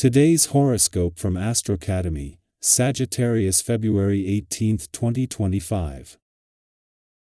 Today's horoscope from AstroCademy, Sagittarius, February 18, 2025.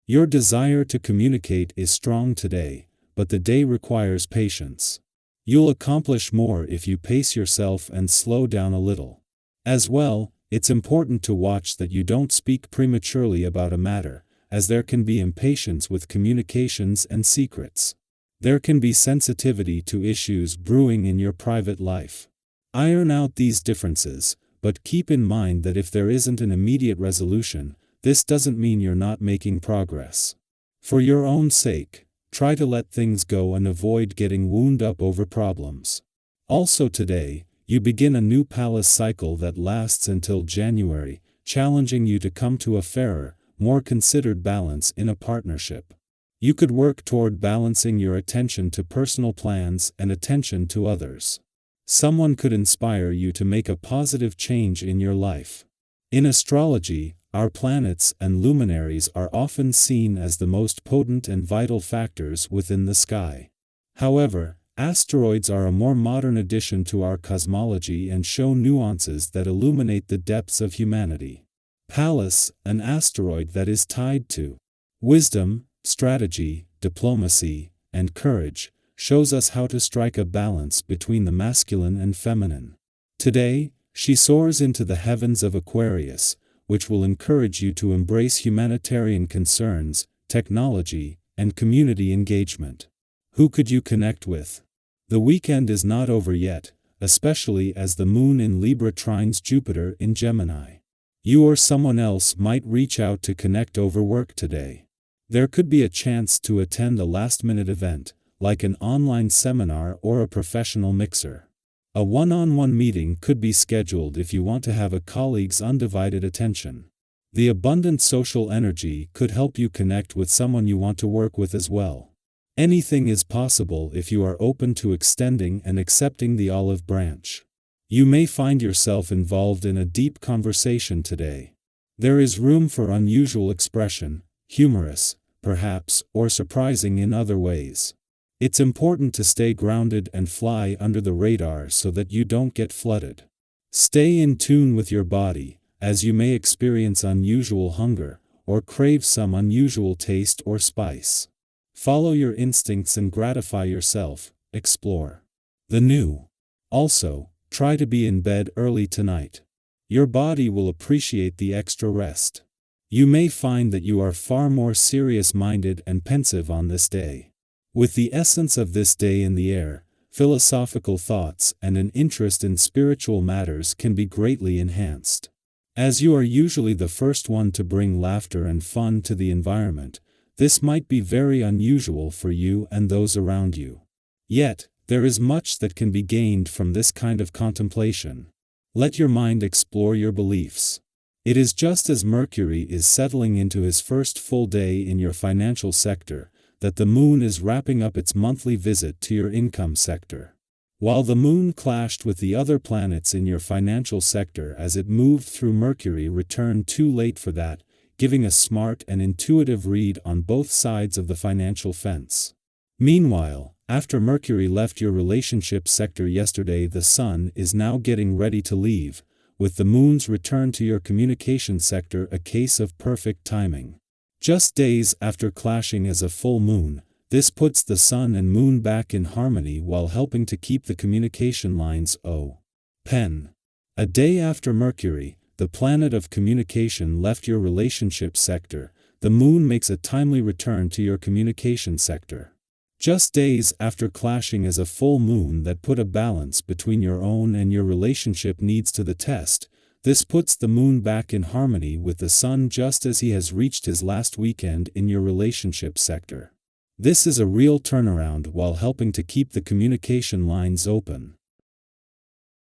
Your desire to communicate is strong today, but the day requires patience. You'll accomplish more if you pace yourself and slow down a little. As well, it's important to watch that you don't speak prematurely about a matter, as there can be impatience with communications and secrets. There can be sensitivity to issues brewing in your private life. Iron out these differences, but keep in mind that if there isn't an immediate resolution, this doesn't mean you're not making progress. For your own sake, try to let things go and avoid getting wound up over problems. Also today, you begin a new palace cycle that lasts until January, challenging you to come to a fairer, more considered balance in a partnership. You could work toward balancing your attention to personal plans and attention to others. Someone could inspire you to make a positive change in your life. In astrology, our planets and luminaries are often seen as the most potent and vital factors within the sky. However, asteroids are a more modern addition to our cosmology and show nuances that illuminate the depths of humanity. Pallas, an asteroid that is tied to wisdom, strategy, diplomacy, and courage, shows us how to strike a balance between the masculine and feminine. Today, she soars into the heavens of Aquarius, which will encourage you to embrace humanitarian concerns, technology, and community engagement. Who could you connect with? The weekend is not over yet, especially as the moon in Libra trines Jupiter in Gemini. You or someone else might reach out to connect over work today. There could be a chance to attend a last-minute event, like an online seminar or a professional mixer. A one-on-one meeting could be scheduled if you want to have a colleague's undivided attention. The abundant social energy could help you connect with someone you want to work with as well. Anything is possible if you are open to extending and accepting the olive branch. You may find yourself involved in a deep conversation today. There is room for unusual expression, humorous, perhaps, or surprising in other ways. It's important to stay grounded and fly under the radar so that you don't get flooded. Stay in tune with your body, as you may experience unusual hunger, or crave some unusual taste or spice. Follow your instincts and gratify yourself, explore the new. Also, try to be in bed early tonight. Your body will appreciate the extra rest. You may find that you are far more serious-minded and pensive on this day. With the essence of this day in the air, philosophical thoughts and an interest in spiritual matters can be greatly enhanced. As you are usually the first one to bring laughter and fun to the environment, this might be very unusual for you and those around you. Yet, there is much that can be gained from this kind of contemplation. Let your mind explore your beliefs. It is just as Mercury is settling into his first full day in your financial sector, that the moon is wrapping up its monthly visit to your income sector. While the moon clashed with the other planets in your financial sector as it moved through Mercury, returned too late for that, giving a smart and intuitive read on both sides of the financial fence. Meanwhile, after Mercury left your relationship sector yesterday, the Sun is now getting ready to leave, with the moon's return to your communication sector a case of perfect timing. Just days after clashing as a full moon, this puts the Sun and Moon back in harmony while helping to keep the communication lines open. A day after Mercury, the planet of communication, left your relationship sector, the Moon makes a timely return to your communication sector. Just days after clashing as a full moon that put a balance between your own and your relationship needs to the test, this puts the Moon back in harmony with the Sun just as he has reached his last weekend in your relationship sector. This is a real turnaround while helping to keep the communication lines open.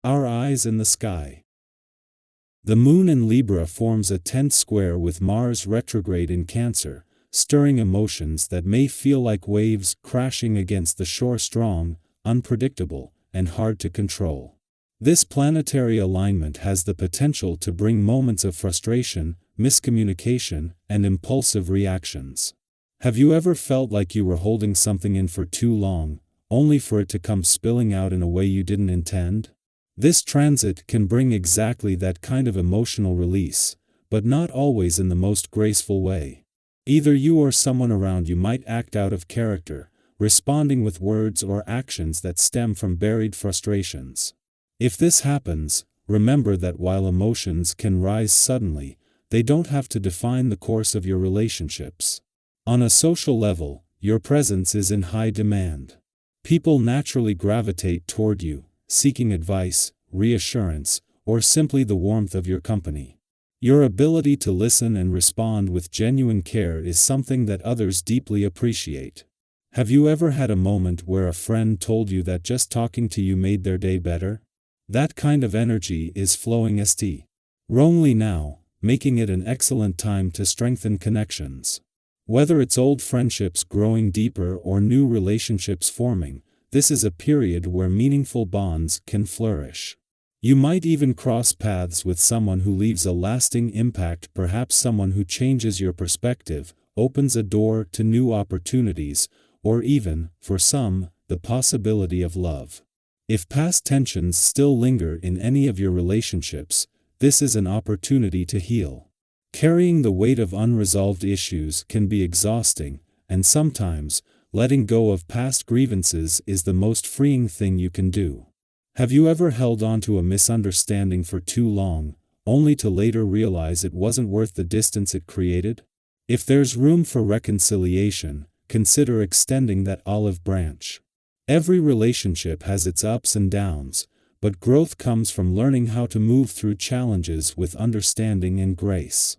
Our eyes in the sky. The Moon in Libra forms a tense square with Mars retrograde in Cancer, stirring emotions that may feel like waves crashing against the shore, strong, unpredictable, and hard to control. This planetary alignment has the potential to bring moments of frustration, miscommunication, and impulsive reactions. Have you ever felt like you were holding something in for too long, only for it to come spilling out in a way you didn't intend? This transit can bring exactly that kind of emotional release, but not always in the most graceful way. Either you or someone around you might act out of character, responding with words or actions that stem from buried frustrations. If this happens, remember that while emotions can rise suddenly, they don't have to define the course of your relationships. On a social level, your presence is in high demand. People naturally gravitate toward you, seeking advice, reassurance, or simply the warmth of your company. Your ability to listen and respond with genuine care is something that others deeply appreciate. Have you ever had a moment where a friend told you that just talking to you made their day better? That kind of energy is flowing strongly now, making it an excellent time to strengthen connections. Whether it's old friendships growing deeper or new relationships forming, this is a period where meaningful bonds can flourish. You might even cross paths with someone who leaves a lasting impact, perhaps someone who changes your perspective, opens a door to new opportunities, or even, for some, the possibility of love. If past tensions still linger in any of your relationships, this is an opportunity to heal. Carrying the weight of unresolved issues can be exhausting, and sometimes, letting go of past grievances is the most freeing thing you can do. Have you ever held on to a misunderstanding for too long, only to later realize it wasn't worth the distance it created? If there's room for reconciliation, consider extending that olive branch. Every relationship has its ups and downs, but growth comes from learning how to move through challenges with understanding and grace.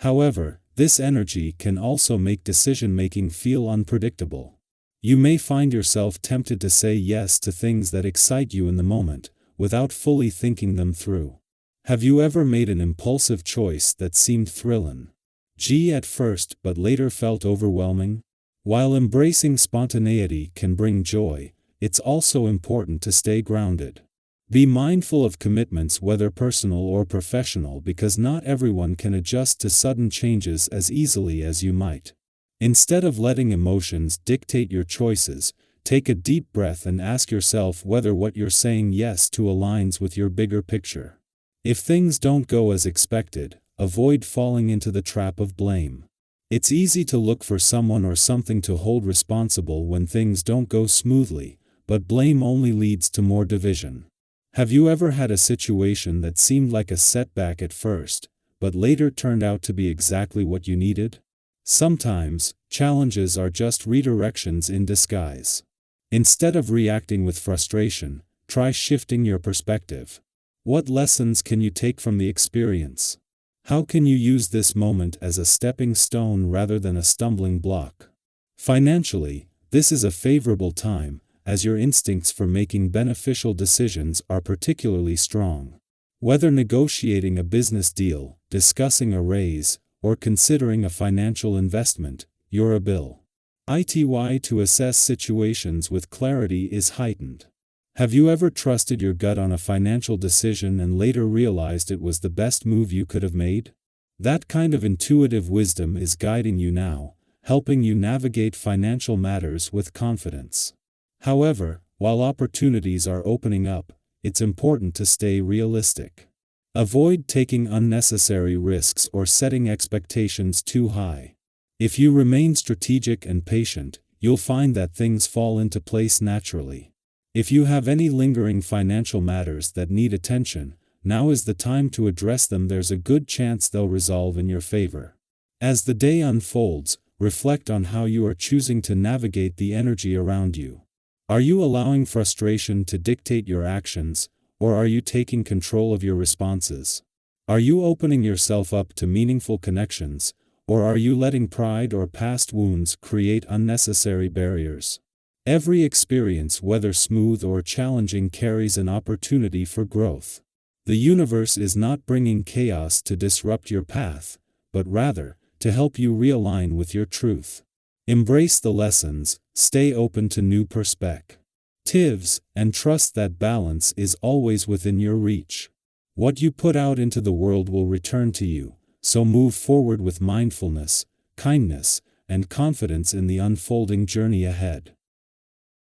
However, this energy can also make decision-making feel unpredictable. You may find yourself tempted to say yes to things that excite you in the moment, without fully thinking them through. Have you ever made an impulsive choice that seemed thrilling at first but later felt overwhelming? While embracing spontaneity can bring joy, it's also important to stay grounded. Be mindful of commitments, whether personal or professional, because not everyone can adjust to sudden changes as easily as you might. Instead of letting emotions dictate your choices, take a deep breath and ask yourself whether what you're saying yes to aligns with your bigger picture. If things don't go as expected, avoid falling into the trap of blame. It's easy to look for someone or something to hold responsible when things don't go smoothly, but blame only leads to more division. Have you ever had a situation that seemed like a setback at first, but later turned out to be exactly what you needed? Sometimes, challenges are just redirections in disguise. Instead of reacting with frustration, try shifting your perspective. What lessons can you take from the experience? How can you use this moment as a stepping stone rather than a stumbling block? Financially, this is a favorable time, as your instincts for making beneficial decisions are particularly strong. Whether negotiating a business deal, discussing a raise, or considering a financial investment, your ability to assess situations with clarity is heightened. Have you ever trusted your gut on a financial decision and later realized it was the best move you could have made? That kind of intuitive wisdom is guiding you now, helping you navigate financial matters with confidence. However, while opportunities are opening up, it's important to stay realistic. Avoid taking unnecessary risks or setting expectations too high. If you remain strategic and patient, you'll find that things fall into place naturally. If you have any lingering financial matters that need attention, now is the time to address them. There's a good chance they'll resolve in your favor. As the day unfolds, reflect on how you are choosing to navigate the energy around you. Are you allowing frustration to dictate your actions, or are you taking control of your responses? Are you opening yourself up to meaningful connections, or are you letting pride or past wounds create unnecessary barriers? Every experience, whether smooth or challenging, carries an opportunity for growth. The universe is not bringing chaos to disrupt your path, but rather, to help you realign with your truth. Embrace the lessons, stay open to new perspectives, and trust that balance is always within your reach. What you put out into the world will return to you, so move forward with mindfulness, kindness, and confidence in the unfolding journey ahead.